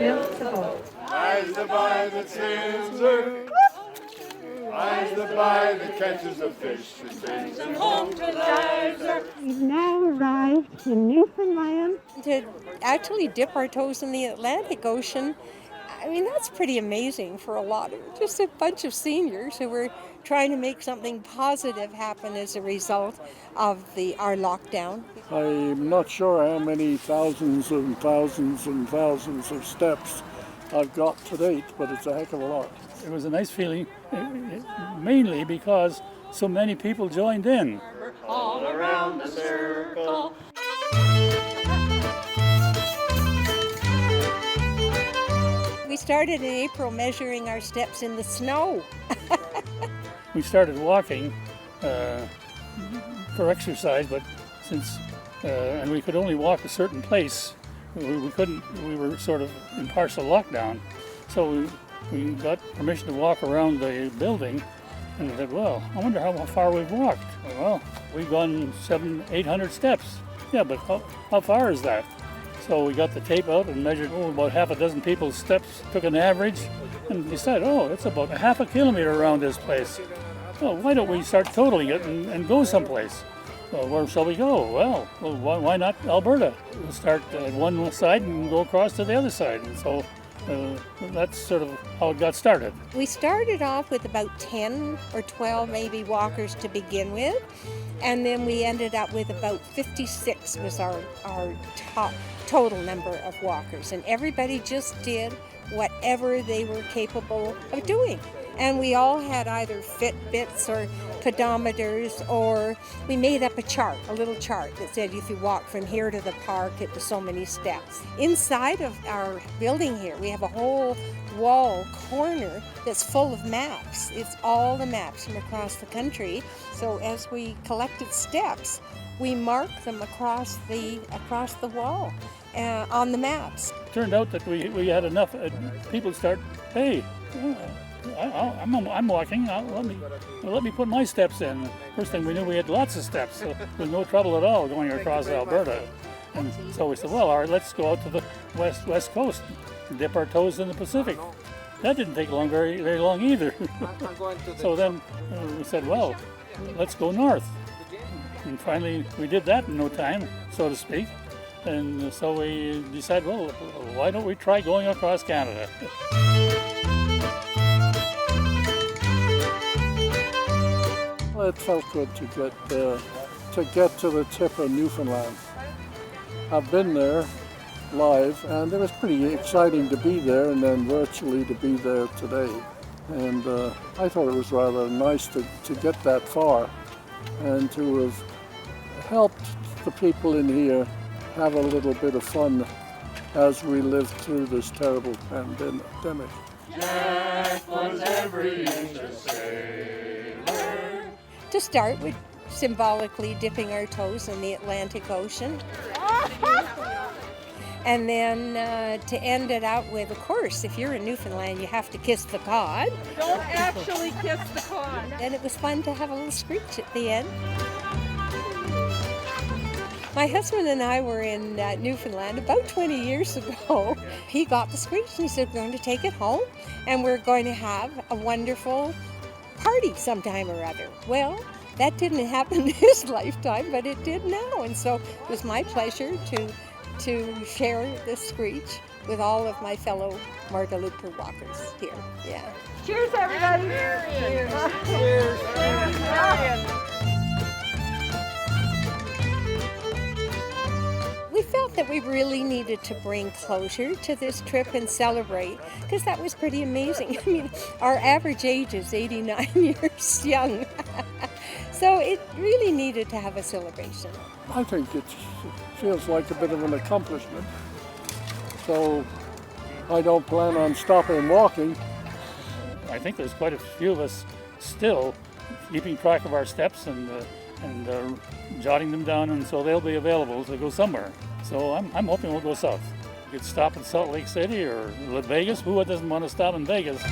invincible. Eyes the buy that sails her, eyes the buy that catches the fish that takes them home to Liza. We've now arrived in Newfoundland. To actually dip our toes in the Atlantic Ocean, I mean, that's pretty amazing for a lot of, just a bunch of seniors who were trying to make something positive happen as a result of our lockdown. I'm not sure how many thousands and thousands and thousands of steps I've got to date, but it's a heck of a lot. It was a nice feeling, mainly because so many people joined in. All around the circle. We started in April measuring our steps in the snow. We started walking for exercise, but since and we could only walk a certain place, we couldn't. We were sort of in partial lockdown, so we got permission to walk around the building, and we said, "Well, I wonder how far we've walked." Well, we've gone 700-800 steps. Yeah, but how far is that? So we got the tape out and measured about half a dozen people's steps, took an average, and decided, it's about a half a kilometer around this place. Well, why don't we start totaling it and go someplace? Well, where shall we go? Well, why not Alberta? We'll start at one side and go across to the other side. And so that's sort of how it got started. We started off with about 10 or 12 maybe walkers to begin with, and then we ended up with about 56 was our top total number of walkers, and everybody just did whatever they were capable of doing. And we all had either Fitbits or pedometers, or we made up a little chart that said if you walk from here to the park, it was so many steps. Inside of our building here, we have a whole wall corner that's full of maps. It's all the maps from across the country. So as we collected steps, we marked them across the wall on the maps. It turned out that we had enough people start, hey, I'm walking. Let me put my steps in. First thing we knew, we had lots of steps. So there was no trouble at all going across Alberta. And so we said, well, all right, let's go out to the west coast and dip our toes in the Pacific. That didn't take very long either. So then we said, well, let's go north. And finally, we did that in no time, so to speak. And so we decided, well, why don't we try going across Canada? It felt good to get to the tip of Newfoundland. I've been there live, and it was pretty exciting to be there, and then virtually to be there today. And I thought it was rather nice to get that far, and to have helped the people in here have a little bit of fun as we live through this terrible pandemic. Jack was every inch a sailor. To start with symbolically dipping our toes in the Atlantic Ocean. And then to end it out with, of course, if you're in Newfoundland, you have to kiss the cod. Don't actually kiss the cod. And it was fun to have a little screech at the end. My husband and I were in Newfoundland about 20 years ago. He got the Screech and he said, we're going to take it home and we're going to have a wonderful party sometime or other. Well, that didn't happen in his lifetime, but it did now. And so it was my pleasure to share the Screech with all of my fellow Marda Looper walkers here. Yeah. Cheers, everybody. Cheers. Cheers. Cheers. We felt that we really needed to bring closure to this trip and celebrate, because that was pretty amazing. I mean, our average age is 89 years young. So it really needed to have a celebration. I think it feels like a bit of an accomplishment. So I don't plan on stopping walking. I think there's quite a few of us still keeping track of our steps and jotting them down, and so they'll be available to go somewhere. So I'm hoping we'll go south. We could stop in Salt Lake City or Vegas. Who doesn't want to stop in Vegas?